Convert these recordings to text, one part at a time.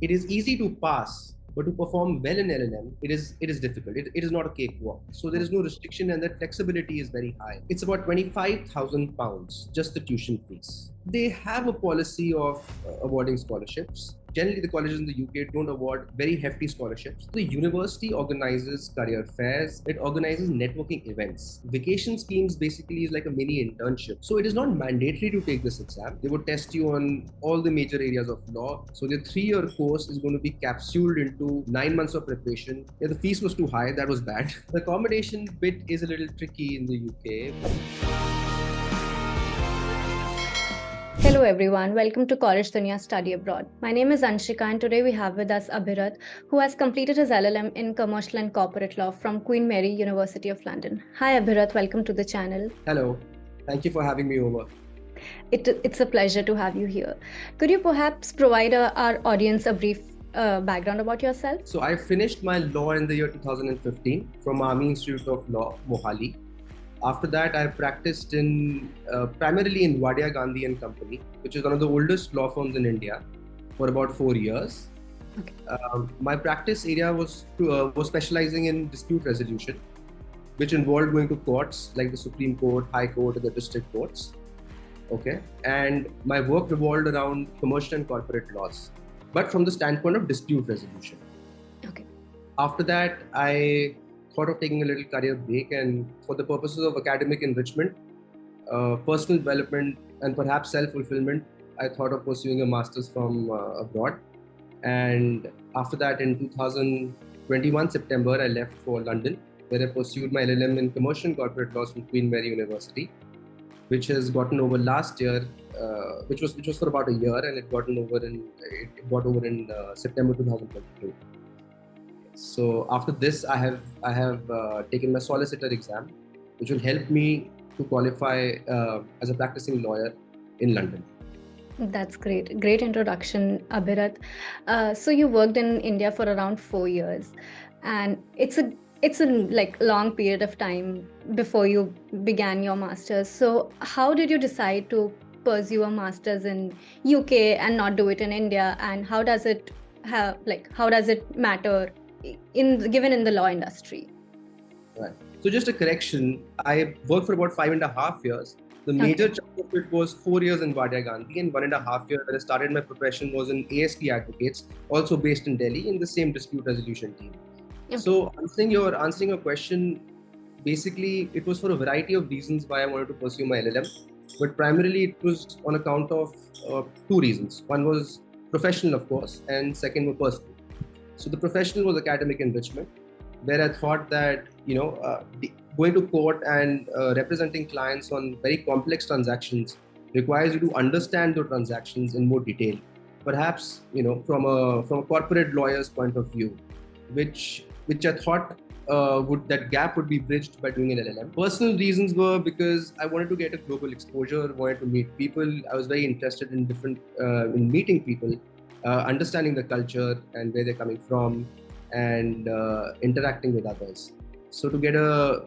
it is easy to pass, but to perform well in LLM, it is difficult. It is not a cakewalk. So there is no restriction, and that flexibility is very high. It's about £25,000 just the tuition fees. They have a policy of awarding scholarships. Generally, the colleges in the UK don't award very hefty scholarships. The university organizes career fairs, it organizes networking events. Vacation schemes basically is like a mini internship. So it is not mandatory to take this exam. They would test you on all the major areas of law. So the 3-year course is going to be capsuled into 9 months of preparation. Yeah, the fees was too high, that was bad. The accommodation bit is a little tricky in the UK. Hello everyone, welcome to College Dunia Study Abroad. My name is Anshika and today we have with us Abhirath, who has completed his LLM in Commercial and Corporate Law from Queen Mary, University of London. Hi Abhirath, welcome to the channel. Hello, thank you for having me over. It's a pleasure to have you here. Could you perhaps provide our audience a brief background about yourself? So I finished my law in the year 2015 from Army Institute of Law-Mohali. After that, I practiced in primarily in Wadia Gandhi and Company, which is one of the oldest law firms in India, for about 4 years. Okay. My practice area was specializing in dispute resolution, which involved going to courts like the Supreme Court, High Court, and the district courts. Okay, and my work revolved around commercial and corporate laws, but from the standpoint of dispute resolution. Okay. After that, I thought of taking a little career break, and for the purposes of academic enrichment, personal development, and perhaps self-fulfillment, I thought of pursuing a master's from abroad. And after that, in 2021 September, I left for London, where I pursued my LLM in commercial and corporate laws from Queen Mary University, which has gotten over last year, which was for about a year, and it got over in September 2022. So after this, I have taken my solicitor exam, which will help me to qualify as a practicing lawyer in London. That's great. Great introduction, Abhirath. So you worked in India for around 4 years, and it's a like long period of time before you began your master's. So how did you decide to pursue a master's in UK and not do it in India? And how does it matter given in the law industry? Right. So just a correction, I worked for about 5.5 years. The major chunk of it was 4 years in Wadia Gandhi, and 1.5 years when I started my profession was in ASP Advocates, also based in Delhi, in the same dispute resolution team. Okay. So answering your question, basically it was for a variety of reasons why I wanted to pursue my LLM, but primarily it was on account of 2 reasons. One was professional, of course, and second was personal. So the professional was academic enrichment, where I thought that going to court and representing clients on very complex transactions requires you to understand the transactions in more detail. Perhaps from a corporate lawyer's point of view, which I thought that gap would be bridged by doing an LLM. Personal reasons were because I wanted to get a global exposure, wanted to meet people. I was very interested in in meeting people, understanding the culture and where they're coming from, and interacting with others. So to get the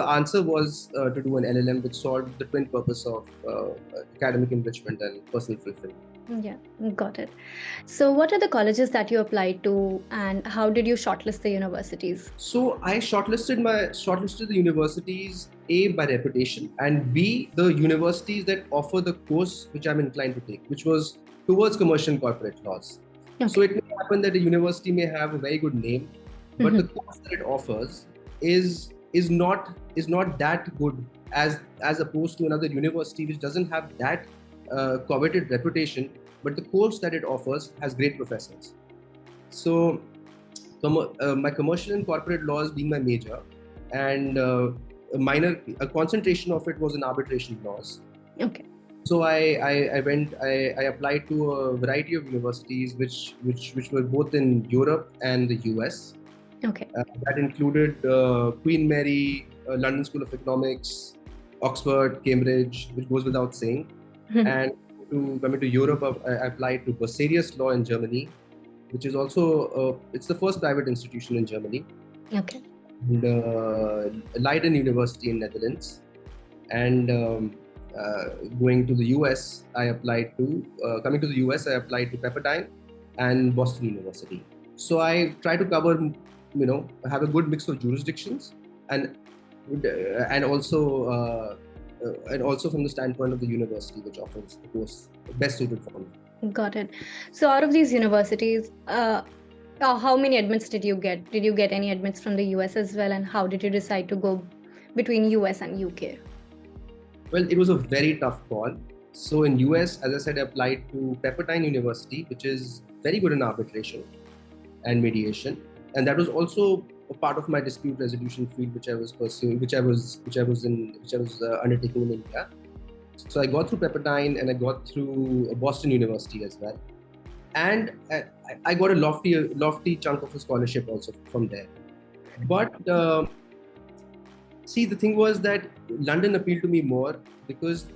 answer was to do an LLM, which solved the twin purpose of academic enrichment and personal fulfillment. Yeah, got it. So what are the colleges that you applied to, and how did you shortlist the universities? So I shortlisted the universities, A, by reputation, and B, the universities that offer the course which I'm inclined to take, which was towards commercial and corporate laws. Okay. So it may happen that a university may have a very good name, but the course that it offers is not that good as opposed to another university which doesn't have that coveted reputation, but the course that it offers has great professors. So my commercial and corporate laws being my major, and a concentration of it was in arbitration laws. Okay. So I applied to a variety of universities which were both in Europe and the US. Okay. That included Queen Mary, London School of Economics, Oxford, Cambridge, which goes without saying. And coming to Europe, I applied to Bucerius Law in Germany, which is also it's the first private institution in Germany. Okay. And Leiden University in Netherlands, and going to the US, I applied to, coming to the US, I applied to Pepperdine and Boston University. So I try to cover, have a good mix of jurisdictions and also from the standpoint of the university which offers the course best suited for me. Got it. So out of these universities, how many admits did you get? Did you get any admits from the US as well? And how did you decide to go between US and UK? Well, it was a very tough call. So in US, as I said, I applied to Pepperdine University, which is very good in arbitration and mediation. And that was also a part of my dispute resolution field, which I was pursuing, which I was undertaking in India. So I got through Pepperdine and I got through Boston University as well. And I got a lofty chunk of a scholarship also from there. But see, the thing was that London appealed to me more because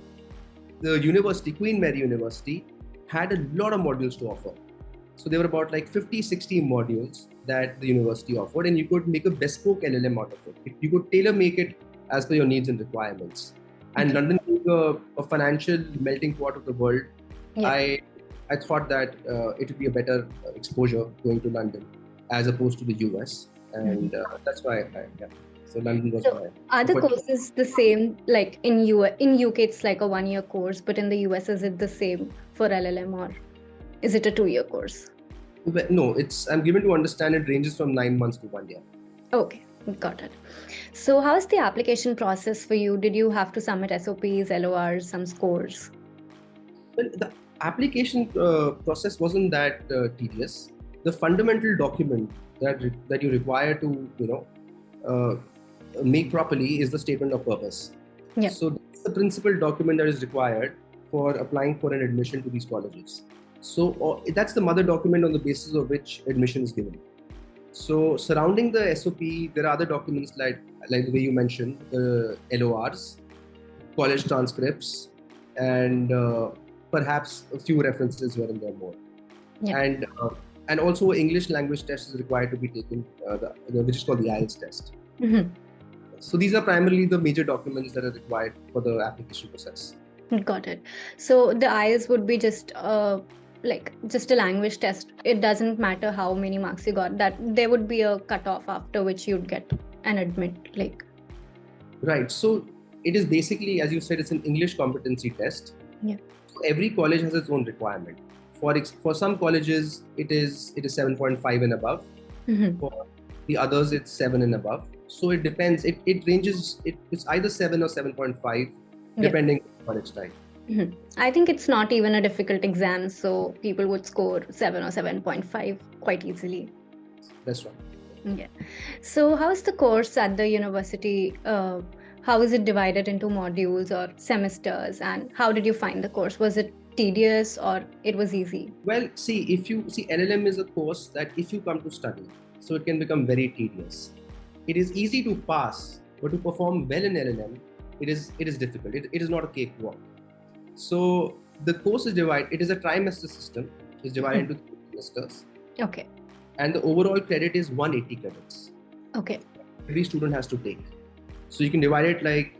the university, Queen Mary University, had a lot of modules to offer. So there were about like 50, 60 modules that the university offered, and you could make a bespoke LLM out of it. You could tailor make it as per your needs and requirements. And London being a financial melting pot of the world, I thought that it would be a better exposure going to London as opposed to the US. And that's why So London was my... Are the courses the same, like in UK it's like a 1-year course, but in the US is it the same for LLM or is it a 2-year course? No, I'm given to understand it ranges from 9 months to 1 year. Okay, got it. So how's the application process for you? Did you have to submit SOPs, LORs, some scores? Well, the application process wasn't that tedious. The fundamental document that you require to make properly is the statement of purpose. Yep. So that's the principal document that is required for applying for an admission to these colleges. So that's the mother document on the basis of which admission is given. So surrounding the SOP, there are other documents like the way you mentioned, LORs, college transcripts, and perhaps a few references here and there more. Yeah. And also English language test is required to be taken, which is called the IELTS test. Mm-hmm. So these are primarily the major documents that are required for the application process. Got it. So the IELTS would be just a language test. It doesn't matter how many marks you got, that there would be a cutoff after which you'd get an admit, like. Right. So it is basically, as you said, it's an English competency test. Yeah. So every college has its own requirement. For some colleges, it is 7.5 and above. Mm-hmm. For the others, it's 7 and above. So it depends. It ranges. It's either 7 or 7.5, depending on college type. Mm-hmm. I think it's not even a difficult exam, so people would score 7 or 7.5 quite easily. That's right. Yeah. So how is the course at the university? How is it divided into modules or semesters? And how did you find the course? Was it tedious or it was easy? Well, LLM is a course that if you come to study, so it can become very tedious. It is easy to pass, but to perform well in LLM, it is difficult. It is not a cakewalk. So the course is divided. It is a trimester system. It's divided into 3 semesters. Okay. And the overall credit is 180 credits. Okay. Every student has to take. So you can divide it like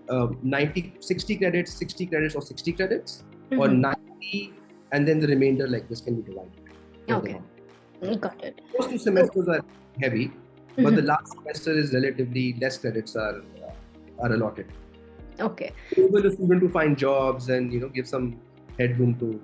60 credits, 60 credits, or 60 credits, or 90, and then the remainder like this can be divided. Okay. Got it. Most 2 semesters are heavy, but the last semester is relatively less credits are allotted. Okay. Enable the student to find jobs and give some headroom to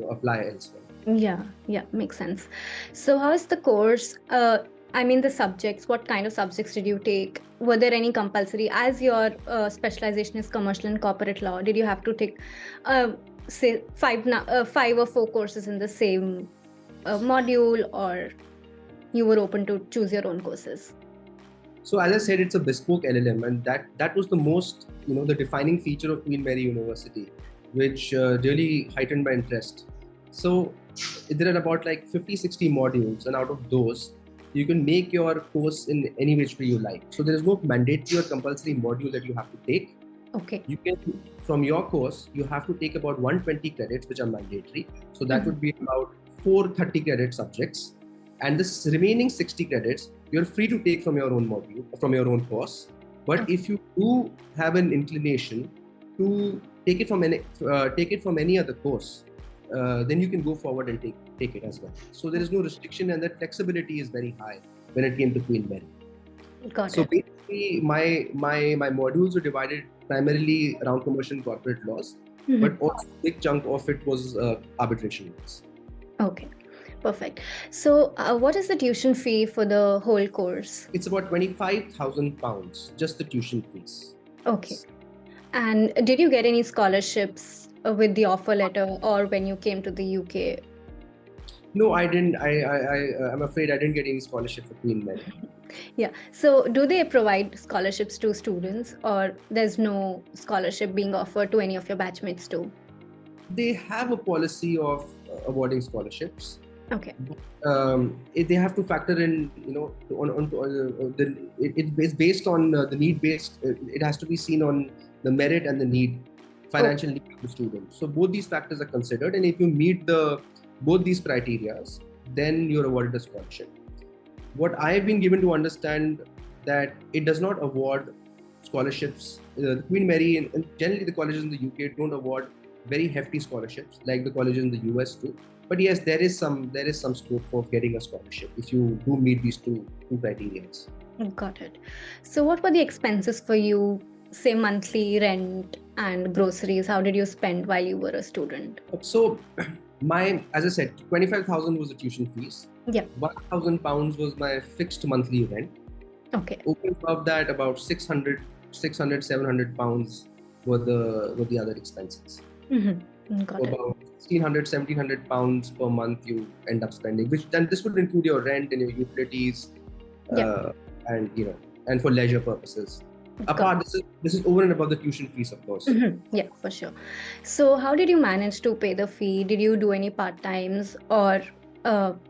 apply elsewhere. Yeah, makes sense. So how is the course? The subjects, what kind of subjects did you take? Were there any compulsory, as your specialization is commercial and corporate law, did you have to take say 5 or 4 courses in the same module, or you were open to choose your own courses? So as I said, it's a bespoke LLM, and that was the most, the defining feature of Queen Mary University, which really heightened my interest. So there are about like 50, 60 modules, and out of those, you can make your course in any which way you like. So there is no mandatory or compulsory module that you have to take. Okay. You can, from your course, you have to take about 120 credits, which are mandatory. So that would be about 430 credit subjects. And this remaining 60 credits, you're free to take from your own module, from your own course. But if you do have an inclination to take it from any other course, then you can go forward and take it as well. So there is no restriction, and that flexibility is very high when it came to Queen Mary. Got So it. basically, my modules were divided primarily around commercial and corporate laws, Mhm. but also a big chunk of it was arbitration laws. Okay, perfect. So, what is the tuition fee for the whole course? It's about £25,000, just the tuition fees. Okay. And did you get any scholarships with the offer letter or when you came to the UK? No, I didn't. I'm afraid I didn't get any scholarship for Queen Mary. Yeah. So, do they provide scholarships to students, or there's no scholarship being offered to any of your batchmates too? They have a policy of awarding scholarships. Okay. They have to factor in, it's based on the need based. It has to be seen on the merit and the need, financial need of the student. So both these factors are considered, and if you meet both these criteria, then you're awarded a scholarship. What I've been given to understand that it does not award scholarships. Queen Mary and generally the colleges in the UK don't award very hefty scholarships like the colleges in the US do. But yes, there is some scope of getting a scholarship if you do meet these two criteria. Got it. So, what were the expenses for you, say monthly rent and groceries? How did you spend while you were a student? So, as I said, 25,000 was the tuition fees. Yeah. £1,000 was my fixed monthly rent. Okay. Over and above that, about 600, 700 pounds were the other expenses. Mm-hmm. Got So it. about 1,600, 1,700 pounds per month you end up spending, which then this would include your rent and your utilities, Yeah. and for leisure purposes. Got Apart, this is over and above the tuition fees, of course. Yeah, for sure. So, how did you manage to pay the fee? Did you do any part times, or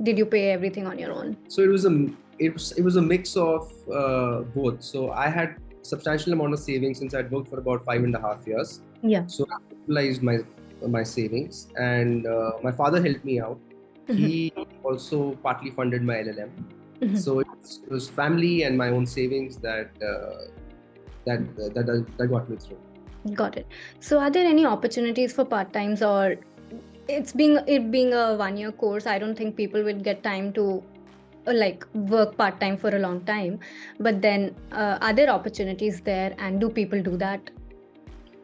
did you pay everything on your own? So it was a mix of both. So I had substantial amount of savings since I'd worked for about 5.5 years. Yeah. So I utilized my savings, and my father helped me out. Mhm. He also partly funded my LLM. Mhm. So it was family and my own savings that got me through. Got it. So, are there any opportunities for part times, or it being a 1 year course? I don't think people will get time to like work part time for a long time. But then, are there opportunities there, and do people do that?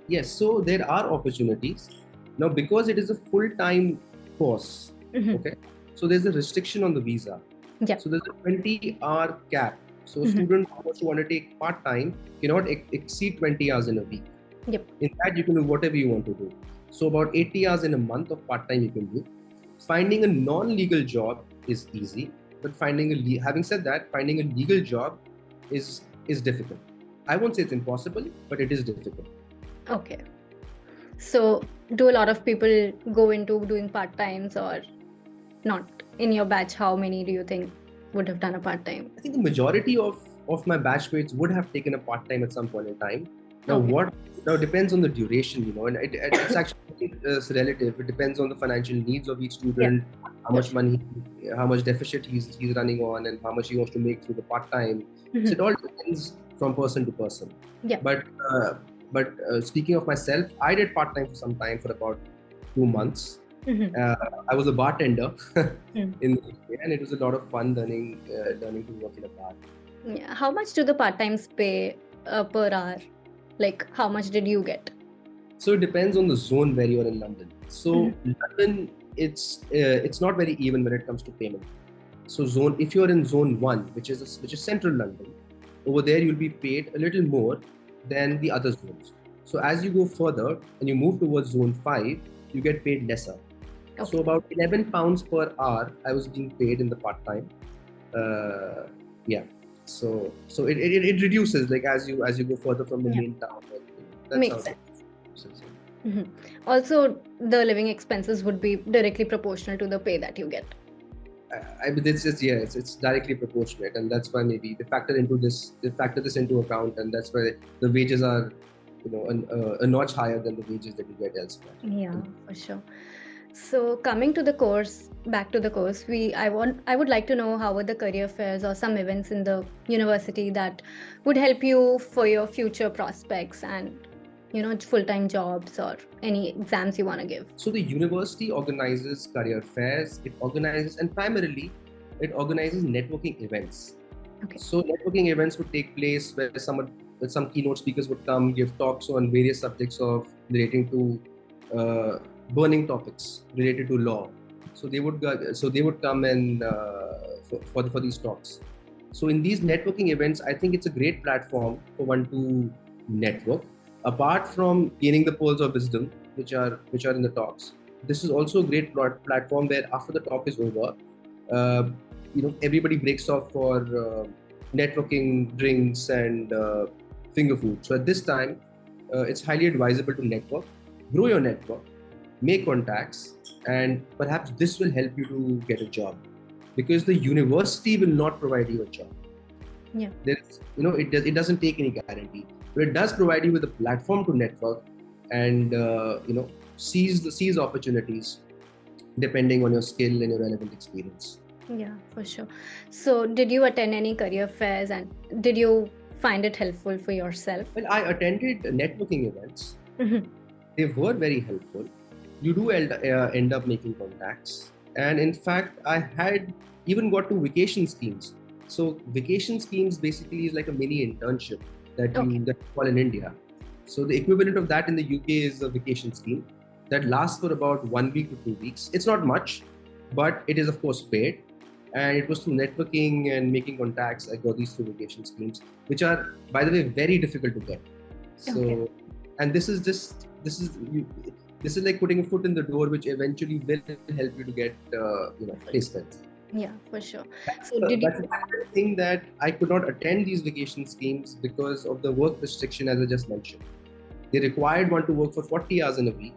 Yes, so there are opportunities now because it is a full-time course. Mhm. Okay, so there's a restriction on the visa. Yeah. So there's a 20-hour cap. So a Mhm. student who want to take part-time cannot exceed 20 hours in a week. Yep. In that, you can do whatever you want to do. So about 80 hours in a month of part-time you can do. Finding a non-legal job is easy, but having said that, finding a legal job is difficult. I won't say it's impossible, but it is difficult. Okay. So, do a lot of people go into doing part times or not? In your batch, how many do you think would have done a part time? I think the majority of my batchmates would have taken a part-time at some point in time. Now, Okay. Now it depends on the duration, and it's actually relative. It depends on the financial needs of each student, how much money, how much deficit he's running on, and how much he wants to make through the part-time. So it all depends from person to person. Yeah. But speaking of myself, I did part-time for some time, for about 2 months. I was a bartender in the UK, and it was a lot of fun learning to work in a bar. Yeah. How much do the part times pay per hour? Like, how much did you get? So it depends on the zone where you're in London. So London, it's not very even when it comes to payment. So if you're in zone 1, which is central London, over there you'll be paid a little more than the other zones. So as you go further and you move towards zone 5, you get paid lesser. Okay. So about £11 per hour I was being paid in the part-time. Yeah. So it reduces like as you go further from the main town. Makes sense. Also, the living expenses would be directly proportional to the pay that you get. It's directly proportionate, and that's why maybe they factor this into account, and that's why the wages are a notch higher than the wages that you get elsewhere. Yeah, for sure. So coming to the course, back to the course, I would like to know how were the career fairs or some events in the university that would help you for your future prospects, and full-time jobs or any exams you want to give? So the university organizes career fairs, and primarily it organizes networking events. Okay. So networking events would take place where some keynote speakers would come, give talks on various subjects of relating to burning topics related to law. So they would come and for these talks. So in these networking events, I think it's a great platform for one to network. Apart from gaining the pearls of wisdom, which are in the talks, this is also a great platform where after the talk is over, uh, everybody breaks off for networking drinks and finger food. So at this time, it's highly advisable to network, grow your network, make contacts, and perhaps this will help you to get a job, because the university will not provide you a job. Yeah. It doesn't take any guarantee, but it does provide you with a platform to network and seize opportunities depending on your skill and your relevant experience. Yeah, for sure. So did you attend any career fairs, and did you find it helpful for yourself? Well, I attended networking events. Mhm. They were very helpful. You do end up making contacts, and in fact, I had even got to vacation schemes. So vacation schemes basically is like a mini internship that you call in India. So the equivalent of that in the UK is a vacation scheme that lasts for about 1 week to 2 weeks. It's not much, but it is of course paid. And it was through networking and making contacts I got these 2 vacation schemes, which are, by the way, very difficult to get. So, and this is like putting a foot in the door, which eventually will help you to get placement. Yeah, for sure. That's So the thing, that I could not attend these vacation schemes because of the work restriction, as I just mentioned. They required one to work for 40 hours in a week.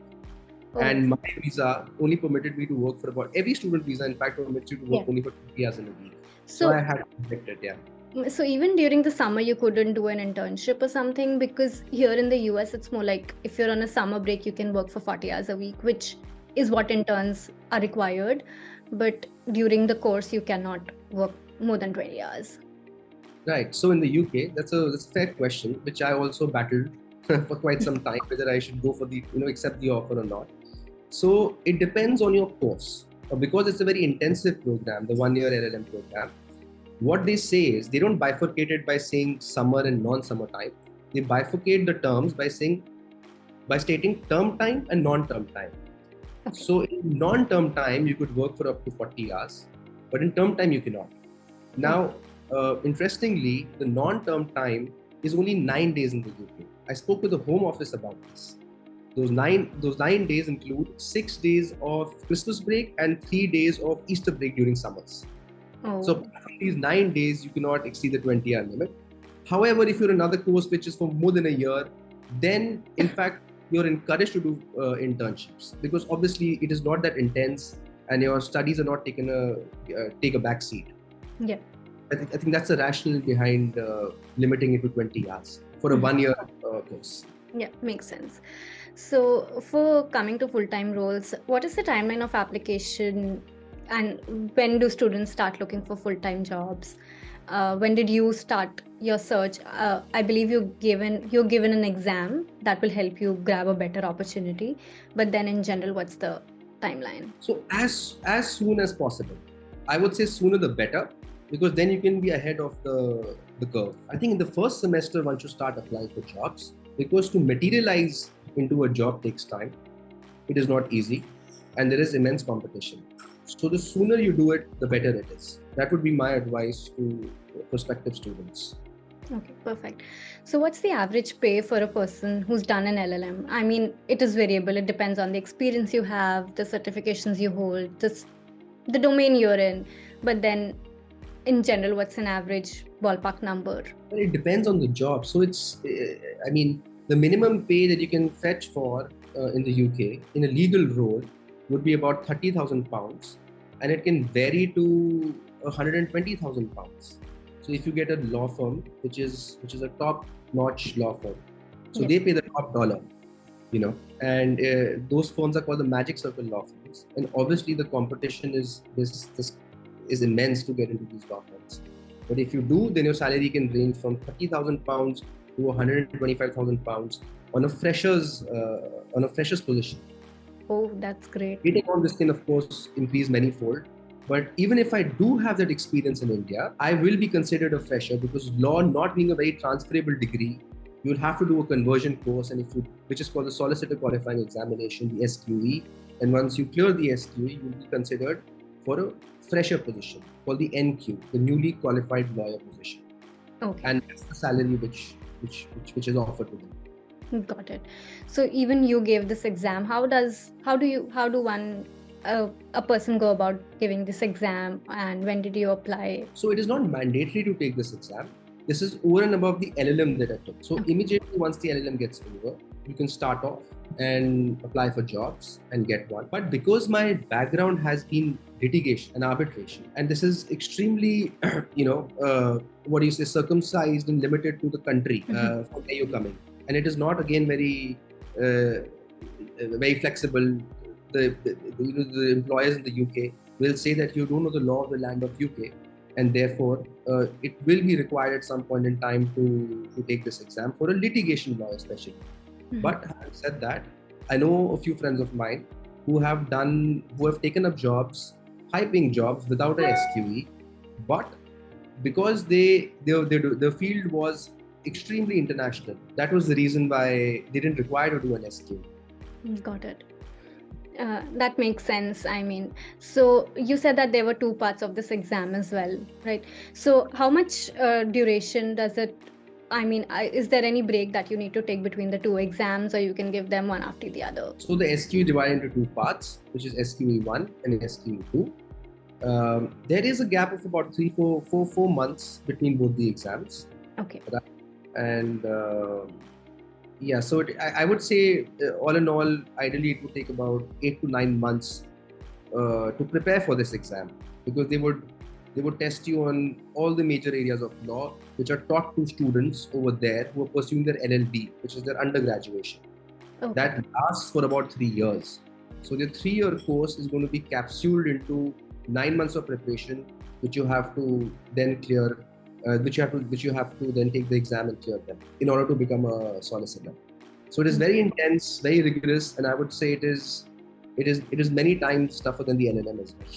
And my visa only permitted me to work for about, every student visa in fact permits you to work only for 20 hours in a week. So I had to reject it. So even during the summer, you couldn't do an internship or something? Because here in the US, it's more like if you're on a summer break, you can work for 40 hours a week, which is what interns are required. But during the course, you cannot work more than 20 hours. Right. So in the UK, that's a fair question, which I also battled for quite some time, whether I should go for accept the offer or not. So it depends on your course. Because it's a very intensive program, the 1-year LLM program. What they say is they don't bifurcate it by saying summer and non-summer time. They bifurcate the terms by stating term time and non-term time. So in non-term time, you could work for up to 40 hours, but in term time, you cannot. Now, interestingly, the non-term time is only 9 days in the UK. I spoke with the Home Office about this. Those nine days include 6 days of Christmas break and 3 days of Easter break during summers. So these 9 days, you cannot exceed the 20-hour limit. However, if you're another course which is for more than a year, then in fact, you're encouraged to do internships, because obviously it is not that intense and your studies are not take a back seat. Yeah. I think that's the rationale behind limiting it to 20 hours for a 1-year course. Yeah, makes sense. So for coming to full-time roles, what is the timeline of application, and when do students start looking for full-time jobs? When did you start your search? I believe you're given an exam that will help you grab a better opportunity. But then in general, what's the timeline? So as soon as possible. I would say sooner the better, because then you can be ahead of the curve. I think in the first semester, one should start applying for jobs, because to materialize into a job takes time. It is not easy, and there is immense competition. So the sooner you do it, the better it is. That would be my advice to prospective students. Okay, perfect. So what's the average pay for a person who's done an LLM? I mean, it is variable. It depends on the experience you have, the certifications you hold, the domain you're in. But then in general, what's an average ballpark number? Well, it depends on the job. So the minimum pay that you can fetch for in the UK in a legal role would be about £30,000, and it can vary to £120,000. So if you get a law firm, which is a top-notch law firm, so they pay the top dollar, and those firms are called the Magic Circle law firms. And obviously, the competition is immense to get into these law firms. But if you do, then your salary can range from £30,000 to 125,000 pounds on a freshers position. Oh, that's great. Getting on this can, of course, increase manyfold. But even if I do have that experience in India, I will be considered a fresher because law not being a very transferable degree, you'll have to do a conversion course, and which is called the Solicitor Qualifying Examination, the SQE. And once you clear the SQE, you'll be considered for a fresher position called the NQ, the newly qualified lawyer position. Okay. And that's the salary which is offered to them. Got it. So even you gave this exam. How do one a person go about giving this exam, and when did you apply? So it is not mandatory to take this exam. This is over and above the LLM that I took. So immediately once the LLM gets over, you can start off and apply for jobs and get one. But because my background has been litigation and arbitration, and this is extremely, circumcised and limited to the country from where you're coming. And it is not, again, very flexible. The employers in the UK will say that you don't know the law of the land of UK, and therefore it will be required at some point in time to take this exam for a litigation law especially. But having said that, I know a few friends of mine who have taken up jobs, high-paying jobs without a SQE, but because their field was extremely international, that was the reason why they didn't require to do an SQE. Got it. That makes sense. I mean, so you said that there were two parts of this exam as well, right? So how much duration does it? I mean, is there any break that you need to take between the two exams, or you can give them one after the other? So the SQE divided into two parts, which is SQE1 and SQE2. There is a gap of about 4 months between both the exams. Okay. And so I would say, all in all, ideally it would take about 8 to 9 months to prepare for this exam, because they would test you on all the major areas of law which are taught to students over there who are pursuing their LLB, which is their undergraduation. Okay. That lasts for about 3 years. So the 3-year course is going to be capsuled into 9 months of preparation, which you have to then clear. Which you have to then take the exam and clear them in order to become a solicitor. So it is very intense, very rigorous, and I would say it is many times tougher than the LLM as well.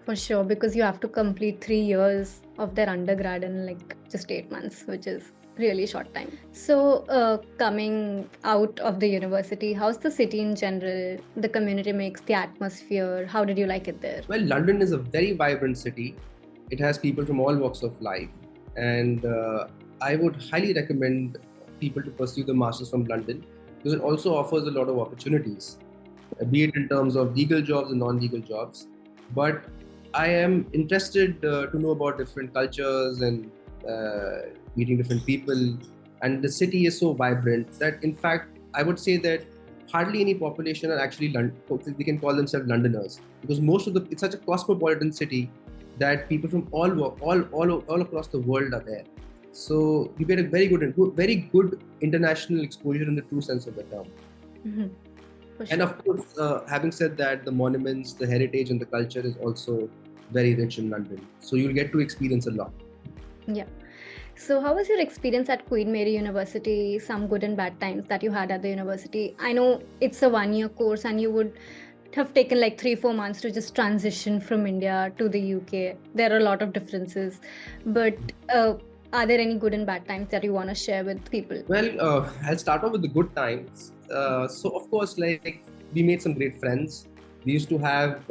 For sure, because you have to complete 3 years of their undergrad in just 8 months, which is really short time. So coming out of the university, how's the city in general, the community mix, the atmosphere? How did you like it there? Well, London is a very vibrant city. It has people from all walks of life. And I would highly recommend people to pursue the Masters from London, because it also offers a lot of opportunities, be it in terms of legal jobs and non-legal jobs. But I am interested to know about different cultures and meeting different people. And the city is so vibrant that, in fact, I would say that hardly any population are actually they can call themselves Londoners, because it's such a cosmopolitan city that people from all across the world are there. So you get a very good international exposure in the true sense of the term. Mm-hmm. Sure. And of course, having said that, the monuments, the heritage, and the culture is also very rich in London. So you'll get to experience a lot. Yeah. So how was your experience at Queen Mary University? Some good and bad times that you had at the university? I know it's a 1-year course, and you would have taken 3-4 months to just transition from India to the UK. There are a lot of differences, but are there any good and bad times that you want to share with people? Well, I'll start off with the good times. So of course, we made some great friends. We used to have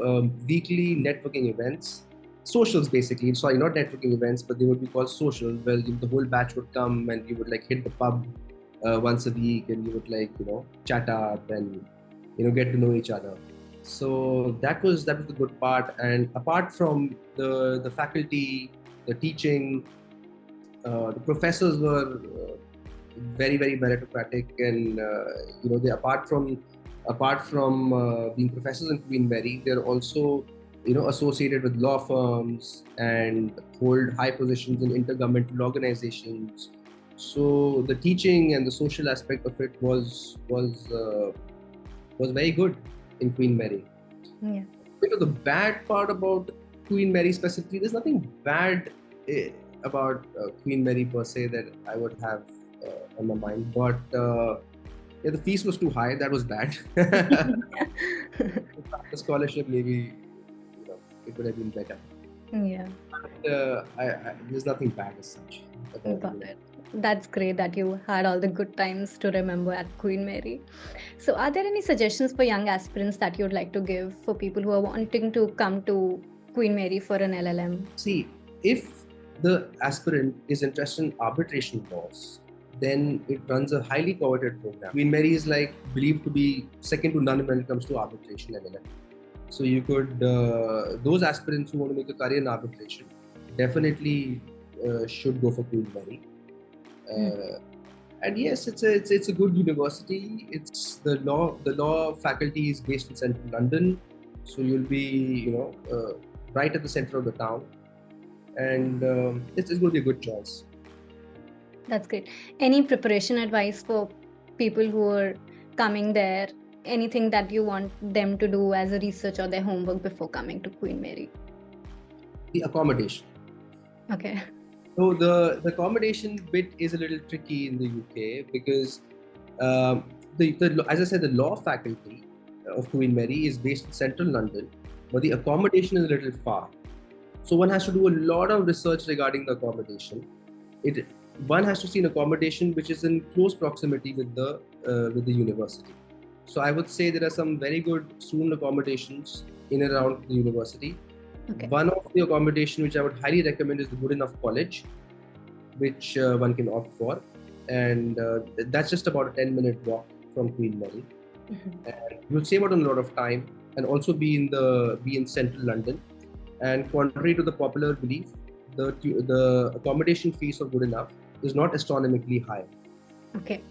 weekly networking events, socials basically. Sorry, not networking events, but they would be called socials. Well, the whole batch would come and you would hit the pub once a week, and you would chat up and get to know each other. So that was the good part. And apart from the faculty, the teaching, the professors were very, very meritocratic, and they apart from being professors in Queen Mary, they're also associated with law firms and hold high positions in intergovernmental organizations. So the teaching and the social aspect of it was very good in Queen Mary. Yeah. The bad part about Queen Mary specifically, there's nothing bad about Queen Mary per se that I would have on my mind. But yeah, the fees was too high. That was bad. The scholarship, maybe it would have been better. Yeah. There's nothing bad as such. Got it. That's great that you had all the good times to remember at Queen Mary. So, are there any suggestions for young aspirants that you'd like to give for people who are wanting to come to Queen Mary for an LLM? See, if the aspirant is interested in arbitration laws, then it runs a highly coveted program. Queen Mary is believed to be second to none when it comes to arbitration LLM. So you could, those aspirants who want to make a career in arbitration, definitely should go for Queen Mary. And yes, it's a good university. It's the law faculty is based in central London, so you'll be right at the center of the town, and it's going to be a good choice. That's great. Any preparation advice for people who are coming there? Anything that you want them to do as a research or their homework before coming to Queen Mary? The accommodation. Okay. So the accommodation bit is a little tricky in the UK because as I said, the law faculty of Queen Mary is based in central London, but the accommodation is a little far. So one has to do a lot of research regarding the accommodation. One has to see an accommodation which is in close proximity with the university. So I would say there are some very good student accommodations in and around the university. Okay. One of the accommodation which I would highly recommend is the Good Enough College, which one can opt for, and that's just about a 10-minute walk from Queen Mary. And you'll save out a lot of time, and also be in central London. And contrary to the popular belief, the accommodation fees for Good Enough is not astronomically high. Okay.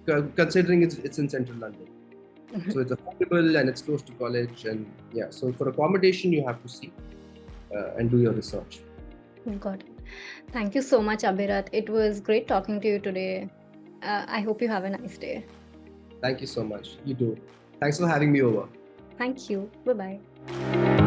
Considering it's in central London. So it's affordable and it's close to college, and yeah. So for accommodation, you have to see and do your research. Got it. Thank you so much, Abhirath. It was great talking to you today. I hope you have a nice day. Thank you so much. You too. Thanks for having me over. Thank you. Bye-bye.